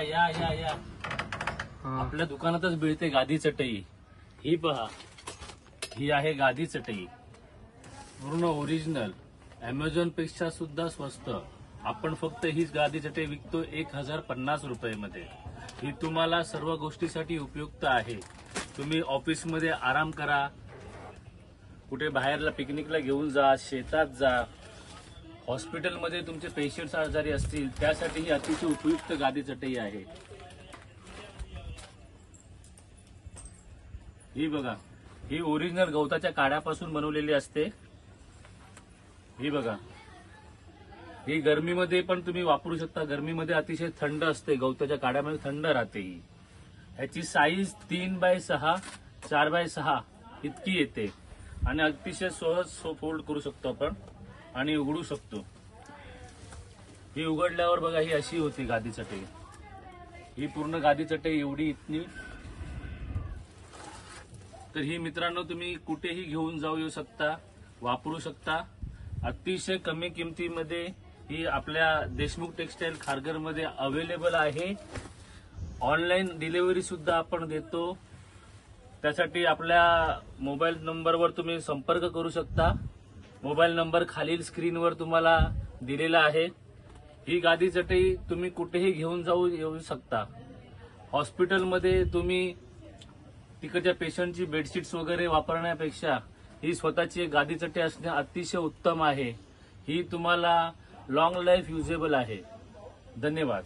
या या या आपल्या दुकानातच मिळते गादी चटई। ही पहा, ही आहे गादी चटई, पूर्ण ओरिजिनल, अमेझॉन पेक्षा सुद्धा स्वस्त। आपण फक्त हीच गादी चटई विकतो 1050 रुपयामध्ये। ही तुम्हाला सर्व गोष्टीसाठी उपयुक्त आहे। तुम्ही ऑफिसमध्ये आराम करा, कुठे बाहेरला पिकनिकला घेऊन जा, शेतात जा, हॉस्पिटलमध्ये तुमचे पेशंट्स आजारी असतील त्यासाठी ही अतिशय उपयुक्त गादी चटई आहे। ही बघा, ही ओरिजिनल गवताच्या काड्यापासून बनवलेली असते। ही बघा, ही गरमीमध्ये पण तुम्ही वापरू शकता। गरमीमध्ये अतिशय थंड असते, गवताच्या काड्यामध्ये थंड राहते। ही ह्याची साईज 3x6 4x6 इतकी येते आणि अतिशय सहज फोल्ड करू शकतो आपण आणि उघडू शकतो। ही उघडल्यावर बघा, ही अशी होती गादी चटई। ही पूर्ण गादी चटई एवढी इतनी। तर ही मित्रांनो तुम्ही कुठेही घेऊन जाऊ येऊ शकता, वापरू शकता। अतिशय कमी किमतीमध्ये ही आपल्या देशमुख टेक्सटाईल खारघरमध्ये अवेलेबल आहे। ऑनलाईन डिलिव्हरी सुद्धा आपण देतो। त्यासाठी आपल्या मोबाईल नंबरवर तुम्ही संपर्क करू शकता। मोबाईल नंबर खालील स्क्रीनवर तुम्हाला दिलेला आहे। ही गादी चटई तुम्ही कुठेही घेऊन जाऊ येऊ शकता। हॉस्पिटलमध्ये तुम्ही तिकडच्या पेशंटची बेडशीट्स वगैरे वापरण्यापेक्षा ही स्वतःची एक गादी चटई असणे अतिशय उत्तम आहे। ही तुम्हाला लॉंग लाईफ युजेबल आहे। धन्यवाद।